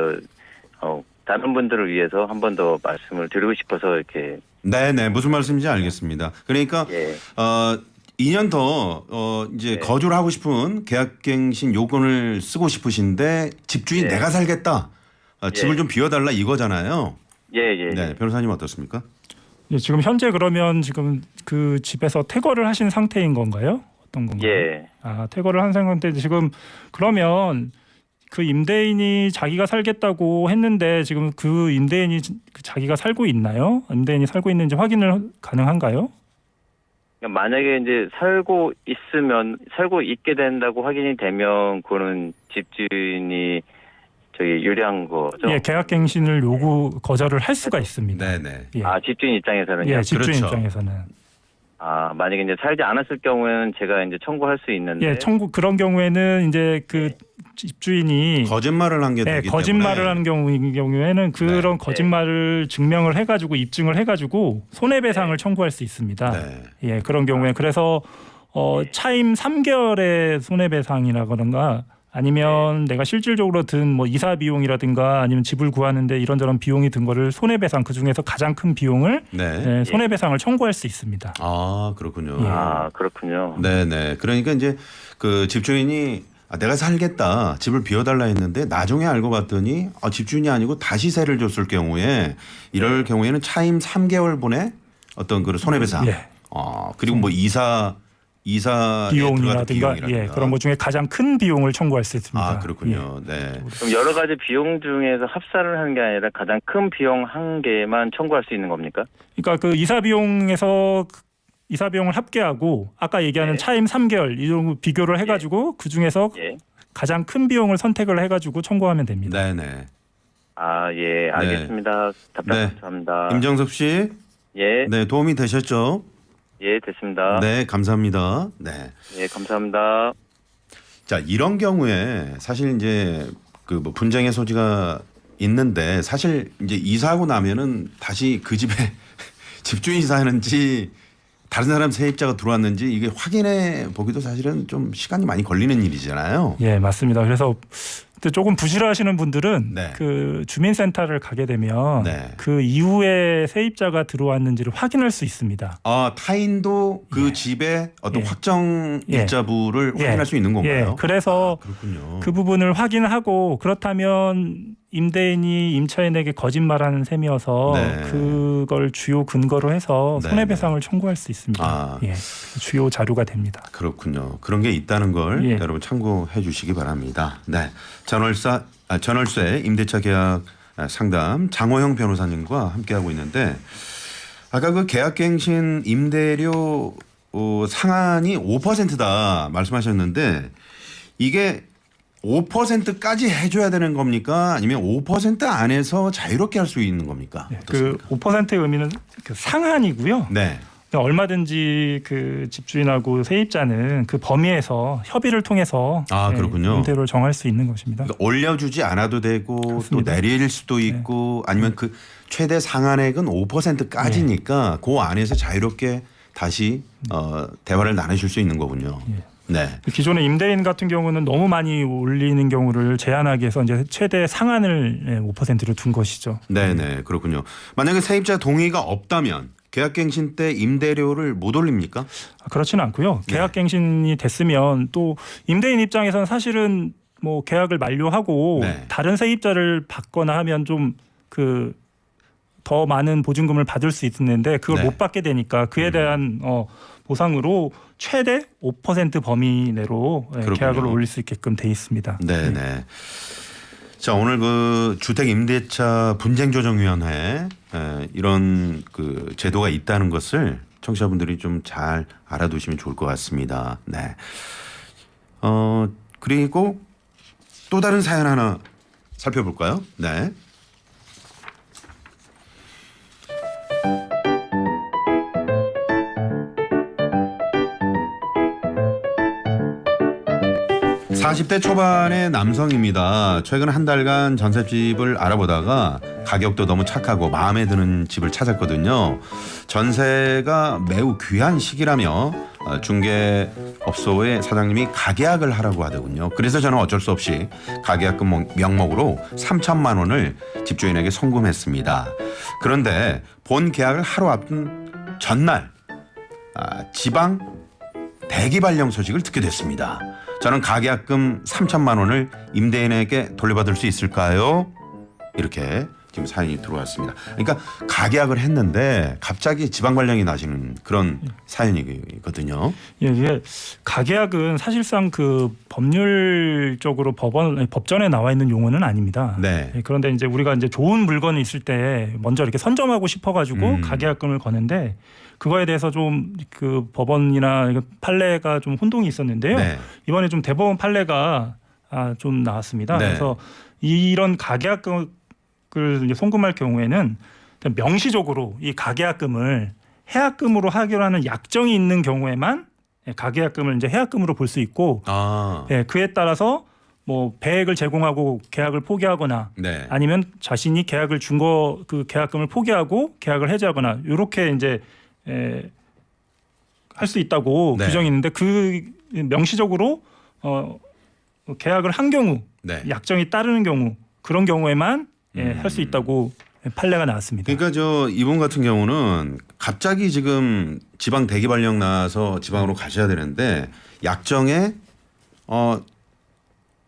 다른 분들을 위해서 한 번 더 말씀을 드리고 싶어서 이렇게. 네네, 무슨 말씀인지 알겠습니다. 그러니까 2년 더 이제 거주를 하고 싶은 계약갱신 요건을 쓰고 싶으신데 집주인 내가 살겠다. 집을 좀 비워달라 이거잖아요. 네, 변호사님 어떻습니까? 지금 현재 그러면 지금 그 집에서 퇴거를 하신 상태인 건가요? 어떤 건가요? 퇴거를 한 상태인데 지금 그러면 그 임대인이 자기가 살겠다고 했는데 지금 그 임대인이 자기가 살고 있나요? 임대인이 살고 있는지 확인을 가능한가요? 만약에 이제 살고 있게 된다고 확인이 되면 그거는 집주인이 유리한 거죠. 예, 계약갱신을 거절을 할 수가 있습니다. 네네. 집주인 입장에서는요. 예, 집주인 입장에서는. 만약에 이제 살지 않았을 경우에는 제가 이제 청구할 수 있는데. 그런 경우에는 이제 그 집주인이 거짓말을 한 게 되기 거짓말을 하는 경우에는 그런 거짓말을 증명을 해가지고 입증을 해가지고 손해배상을 청구할 수 있습니다. 예, 그런 경우에 그래서 차임 3개월의 손해배상이라거나 아니면 내가 실질적으로 든 뭐 이사 비용이라든가 아니면 집을 구하는데 이런저런 비용이 든 거를 손해배상 그 중에서 가장 큰 비용을 손해배상을 청구할 수 있습니다. 그렇군요. 그렇군요. 네네. 그러니까 이제 그 집주인이 내가 살겠다 집을 비워달라 했는데 나중에 알고 봤더니 집주인이 아니고 다시 세를 줬을 경우에 이럴 경우에는 차임 3개월분의 어떤 그 손해배상 그리고 뭐 이사 비용이라든가 그런 것 중에 가장 큰 비용을 청구할 수 있습니다. 그렇군요. 네. 그럼 여러 가지 비용 중에서 합산을 하는 게 아니라 가장 큰 비용 한 개만 청구할 수 있는 겁니까? 그러니까 그 이사 비용을 합계하고 아까 얘기하는 차임 3개월 이 정도 비교를 해가지고 그 중에서 가장 큰 비용을 선택을 해가지고 청구하면 됩니다. 네네. 알겠습니다. 답변 감사합니다. 임정섭 씨. 네, 도움이 되셨죠? 예, 됐습니다. 네, 감사합니다. 네. 예, 감사합니다. 자, 이런 경우에 사실 이제 그 뭐 분쟁의 소지가 있는데 사실 이제 이사하고 나면은 다시 그 집에 집주인이 사는지 다른 사람 세입자가 들어왔는지 이게 확인해 보기도 사실은 좀 시간이 많이 걸리는 일이잖아요. 예, 맞습니다. 그래서 조금 부실하시는 분들은 네. 그 주민센터를 가게 되면 네. 그 이후에 세입자가 들어왔는지를 확인할 수 있습니다. 타인도 그 예. 집에 어떤 예. 확정 예. 일자부를 예. 확인할 수 있는 건가요? 예, 그래서 그렇군요. 그 부분을 확인하고 그렇다면 임대인이 임차인에게 거짓말하는 셈이어서 네. 그걸 주요 근거로 해서 네. 손해배상을 청구할 수 있습니다. 예, 주요 자료가 됩니다. 그렇군요. 그런 게 있다는 걸 예. 여러분 참고해 주시기 바랍니다. 네, 전월세 임대차 계약 상담 장호영 변호사님과 함께하고 있는데 아까 그 계약갱신 임대료 상한이 5%다 말씀하셨는데 이게 5%까지 해줘야 되는 겁니까? 아니면 5% 안에서 자유롭게 할 수 있는 겁니까? 그 5%의 의미는 그 상한이고요. 네. 얼마든지 그 집주인하고 세입자는 그 범위에서 협의를 통해서 그렇군요. 임대료를 정할 수 있는 것입니다. 그러니까 올려주지 않아도 되고 그렇습니다. 또 내릴 수도 있고 아니면 그 최대 상한액은 5%까지니까 그 안에서 자유롭게 다시 대화를 나누실 수 있는 거군요. 네. 기존의 임대인 같은 경우는 너무 많이 올리는 경우를 제한하기 위해서 이제 최대 상한을 5%로 둔 것이죠. 네네 그렇군요. 만약에 세입자 동의가 없다면 계약갱신 때 임대료를 못 올립니까? 그렇지는 않고요. 계약갱신이 됐으면 또 임대인 입장에서는 사실은 뭐 계약을 만료하고 네. 다른 세입자를 받거나 하면 좀 그 더 많은 보증금을 받을 수 있는데 그걸 네. 못 받게 되니까 그에 대한 보상으로 최대 5% 범위 내로 계약을 올릴 수 있게끔 돼 있습니다. 네네. 자 오늘 그 주택임대차 분쟁조정위원회 이런 그 제도가 있다는 것을 청취자분들이 좀 잘 알아두시면 좋을 것 같습니다. 네. 그리고 또 다른 사연 하나 살펴볼까요? 네. (40대) 초반의 남성입니다. 최근 한 달간 전셋집을 알아보다가 가격도 너무 착하고 마음에 드는 집을 찾았거든요. 전세가 매우 귀한 시기라며 중개업소의 사장님이 가계약을 하라고 하더군요. 그래서 저는 어쩔 수 없이 가계약금 명목으로 3천만 원을 집주인에게 송금했습니다. 그런데 본 계약을 하루 앞둔 전날 지방 대기 발령 소식을 듣게 됐습니다. 저는 가계약금 3천만 원을 임대인에게 돌려받을 수 있을까요? 이렇게 지금 사연이 들어왔습니다. 그러니까 가계약을 했는데 갑자기 지방 발령이 나시는 그런 사연이거든요. 예, 이게 가계약은 사실상 그 법률적으로 법전에 나와 있는 용어는 아닙니다. 네. 예, 그런데 이제 우리가 이제 좋은 물건이 있을 때 먼저 이렇게 선점하고 싶어가지고 가계약금을 거는데 그거에 대해서 좀 그 법원이나 판례가 좀 혼동이 있었는데요. 네. 이번에 좀 대법원 판례가 좀 나왔습니다. 네. 그래서 이런 가계약금을 이제 송금할 경우에는 명시적으로 이 가계약금을 해약금으로 하기로 하는 약정이 있는 경우에만 가계약금을 이제 해약금으로 볼 수 있고, 그에 따라서 뭐 배액을 제공하고 계약을 포기하거나 네. 아니면 자신이 계약을 준 거 그 계약금을 포기하고 계약을 해지하거나 이렇게 이제 할 수 있다고 네. 규정이 있는데 그 명시적으로 계약을 한 경우 네. 약정이 따르는 경우 그런 경우에만 할 수 있다고 판례가 나왔습니다. 그러니까 이분 같은 경우는 갑자기 지금 지방 대기 발령 나서 지방으로 가셔야 되는데 약정에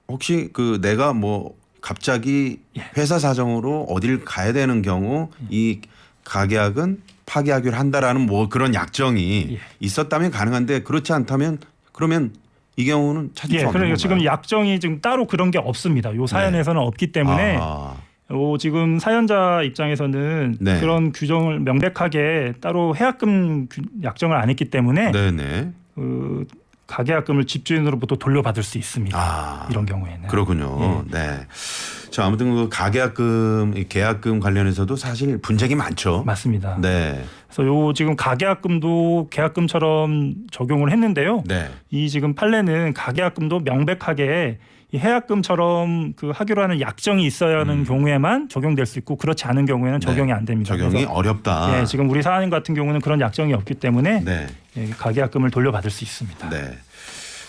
혹시 그 내가 뭐 갑자기 회사 사정으로 어딜 가야 되는 경우 이 가계약은 파기하기로 한다라는 뭐 그런 약정이 있었다면 가능한데 그렇지 않다면 그러면 이 경우는 찾을 수 없는 그러니까 건가요? 지금 약정이 지금 따로 그런 게 없습니다. 요 사연에서는 없기 때문에 지금 사연자 입장에서는 그런 규정을 명백하게 따로 해약금 약정을 안 했기 때문에 가계약금을 집주인으로부터 돌려받을 수 있습니다. 이런 경우에는. 그렇군요. 네. 자, 아무튼 그 가계약금, 이 계약금 관련해서도 사실 분쟁이 많죠. 맞습니다. 네. 그래서 요 지금 가계약금도 계약금처럼 적용을 했는데요. 네. 이 지금 판례는 가계약금도 명백하게 이 해약금처럼 그 하기로 하는 약정이 있어야 하는 경우에만 적용될 수 있고 그렇지 않은 경우에는 적용이 안 됩니다. 적용이 그래서 어렵다. 예, 지금 우리 사안인 같은 경우는 그런 약정이 없기 때문에 네. 예, 가계약금을 돌려받을 수 있습니다. 네.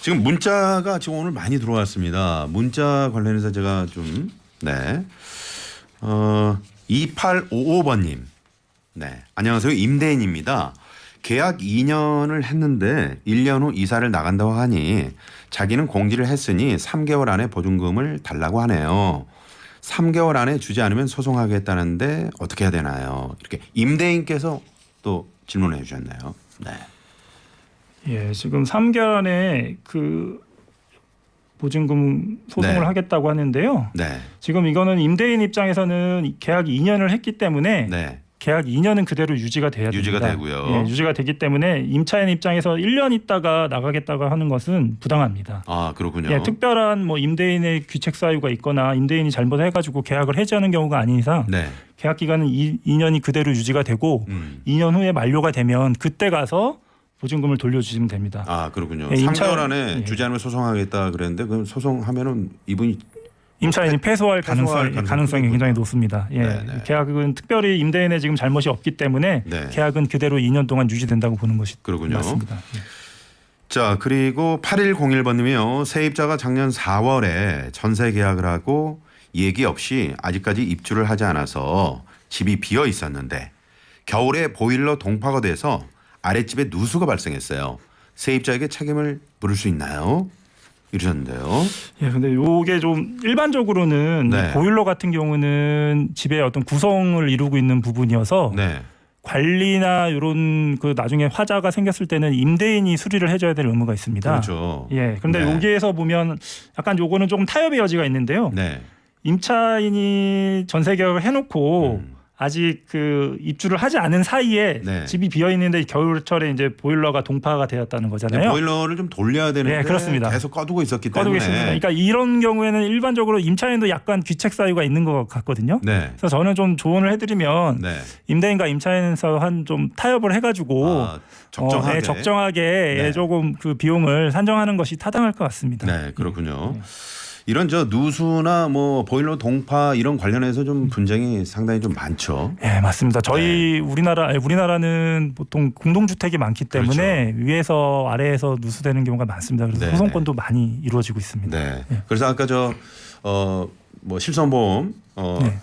지금 문자가 지금 오늘 많이 들어왔습니다. 문자 관련해서 제가 좀 네. 2855번님. 네. 안녕하세요. 임대인입니다. 계약 2년을 했는데 1년 후 이사를 나간다고 하니 자기는 공지를 했으니 3개월 안에 보증금을 달라고 하네요. 3개월 안에 주지 않으면 소송하겠다는데 어떻게 해야 되나요? 이렇게 임대인께서 또 질문을 해 주셨네요. 네. 예, 지금 3개월 안에 그 보증금 소송을 네. 하겠다고 하는데요. 네. 지금 이거는 임대인 입장에서는 계약 2년을 했기 때문에 네. 계약 2년은 그대로 유지가 돼야 됩니다. 유지가 되고요. 예, 유지가 되기 때문에 임차인 입장에서 1년 있다가 나가겠다고 하는 것은 부당합니다. 아, 그렇군요. 예, 특별한 뭐 임대인의 귀책 사유가 있거나 임대인이 잘못해가지고 계약을 해지하는 경우가 아닌 이상 네. 계약 기간은 2년이 그대로 유지가 되고 2년 후에 만료가 되면 그때 가서 보증금을 돌려주시면 됩니다. 아, 그렇군요. 예, 3개월 안에 예. 주지 않으면 소송하겠다 그랬는데 그럼 소송하면은 이분이 임차인이 패소할 패소할 가능성이 굉장히 높습니다. 예. 네네. 계약은 특별히 임대인의 지금 잘못이 없기 때문에 네. 계약은 그대로 2년 동안 유지된다고 보는 것이 그렇군요. 맞습니다. 예. 자, 그리고 8101번님이요. 세입자가 작년 4월에 전세 계약을 하고 얘기 없이 아직까지 입주를 하지 않아서 집이 비어 있었는데 겨울에 보일러 동파가 돼서 아랫집에 누수가 발생했어요. 세입자에게 책임을 물을 수 있나요? 이러셨는데요. 예, 근데 요게 좀 일반적으로는 네. 보일러 같은 경우는 집의 어떤 구성을 이루고 있는 부분이어서 네. 관리나 이런 그 나중에 화자가 생겼을 때는 임대인이 수리를 해줘야 될 의무가 있습니다. 그렇죠. 예, 그런데 네. 여기에서 보면 약간 요거는 조금 타협의 여지가 있는데요. 네. 임차인이 전세 계약을 해놓고 아직 그 입주를 하지 않은 사이에 네. 집이 비어 있는데 겨울철에 이제 보일러가 동파가 되었다는 거잖아요. 보일러를 좀 돌려야 되는데 네, 그렇습니다. 계속 꺼두고 있었기 꺼두고 때문에. 있습니다. 그러니까 이런 경우에는 일반적으로 임차인도 약간 귀책 사유가 있는 것 같거든요. 네. 그래서 저는 좀 조언을 해드리면 네. 임대인과 임차인에서 한 좀 타협을 해가지고 적정하게. 적정하게 네. 조금 그 비용을 산정하는 것이 타당할 것 같습니다. 네, 그렇군요. 이런 저 누수나 뭐 보일러 동파 이런 관련해서 좀 분쟁이 상당히 좀 많죠. 네, 맞습니다. 저희 네. 우리나라는 보통 공동주택이 많기 때문에 위에서 아래에서 누수되는 경우가 많습니다. 그래서 네, 소송권도 많이 이루어지고 있습니다. 네. 네. 그래서 아까 뭐 실손보험 네.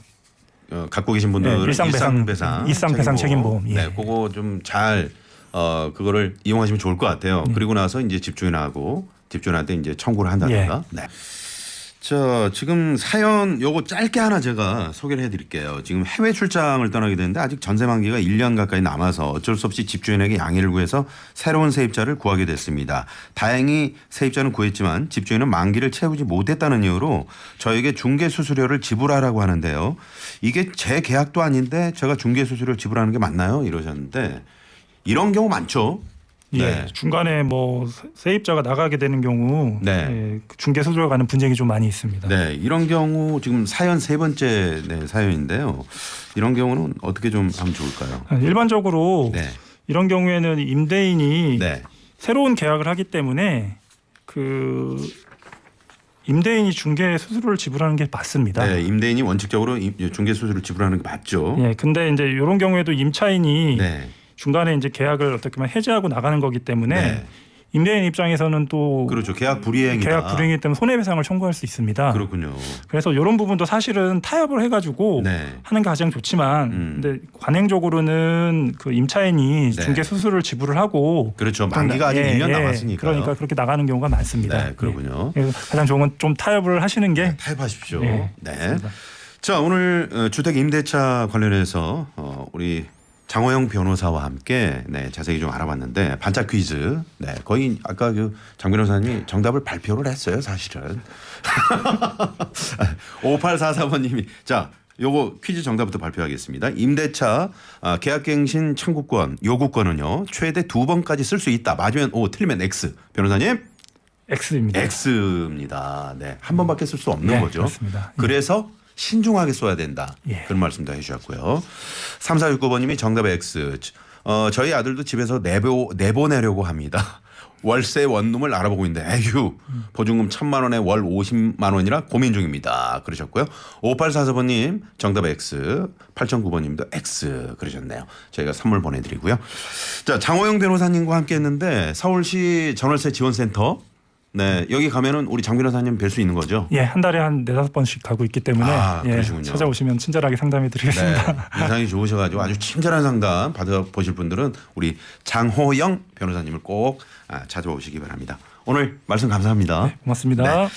갖고 계신 분들은 네, 일상배상 책임보험. 예. 네, 그거 좀 잘 그거를 이용하시면 좋을 것 같아요. 그리고 나서 이제 집주인한테 이제 청구를 한다든가. 네. 자, 지금 사연 요거 짧게 하나 제가 소개를 해드릴게요. 지금 해외 출장을 떠나게 되는데 아직 전세 만기가 1년 가까이 남아서 어쩔 수 없이 집주인에게 양해를 구해서 새로운 세입자를 구하게 됐습니다. 다행히 세입자는 구했지만 집주인은 만기를 채우지 못했다는 이유로 저에게 중개수수료를 지불하라고 하는데요. 이게 제 계약도 아닌데 제가 중개수수료 지불하는 게 맞나요? 이러셨는데 이런 경우 많죠. 예, 네. 중간에 뭐 세입자가 나가게 되는 경우 네. 예, 중개 수수료 가는 분쟁이 좀 많이 있습니다. 네, 이런 경우 지금 사연 세 번째 사연인데요. 이런 경우는 어떻게 좀 하면 좋을까요? 일반적으로 네, 이런 경우에는 임대인이 네, 새로운 계약을 하기 때문에 그 임대인이 중개 수수료를 지불하는 게 맞습니다. 네, 임대인이 원칙적으로 중개 수수료를 지불하는 게 맞죠. 예, 근데 이제 이런 경우에도 임차인이 네, 중간에 이제 계약을 어떻게 보면 해지하고 나가는 거기 때문에 네. 임대인 입장에서는 또 그렇죠. 계약 불이행이다. 계약 불이행이기 때문에 손해배상을 청구할 수 있습니다. 그렇군요. 그래서 이런 부분도 사실은 타협을 해가지고 네, 하는 게 가장 좋지만, 근데 관행적으로는 그 임차인이 네. 중개 수수료를 지불을 하고 그렇죠. 만기가 아직 1년 남았으니까. 그러니까 그렇게 나가는 경우가 많습니다. 네, 그렇군요. 예. 그래서 가장 좋은 건 좀 타협을 하시는 게 타협하십시오. 네, 네. 맞습니다. 자, 오늘 주택 임대차 관련해서 우리 장호영 변호사와 함께 자세히 좀 알아봤는데 반짝 퀴즈. 네, 거의 아까 그 장 변호사님이 정답을 발표를 했어요, 사실은. 5844번님이 자, 요거 퀴즈 정답부터 발표하겠습니다. 임대차 계약갱신 청구권 요구권은요 최대 2번까지 쓸 수 있다. 맞으면 O, 틀리면 X. 변호사님? X입니다. X입니다. 네, 한 번밖에 쓸 수 없는 네, 거죠. 그렇습니다. 그래서 신중하게 써야 된다. 예. 그런 말씀도 해주셨고요. 3469번님이 정답 X. 저희 아들도 집에서 내보내려고 합니다. 월세 원룸을 알아보고 있는데 에휴 보증금 1,000만 원에 월 50만 원이라 고민 중입니다. 그러셨고요. 5844번님 정답 X. 8009번님도 X 그러셨네요. 저희가 선물 보내드리고요. 자 장호영 변호사님과 함께했는데 서울시 전월세 지원센터 네 여기 가면은 우리 장 변호사님 뵐 수 있는 거죠? 예, 한 달에 한 4-5번씩 가고 있기 때문에 예, 그러시군요. 찾아오시면 친절하게 상담해드리겠습니다. 네, 인상이 좋으셔가지고 아주 친절한 상담 받아보실 분들은 우리 장호영 변호사님을 꼭 찾아오시기 바랍니다. 오늘 말씀 감사합니다. 네, 고맙습니다. 네.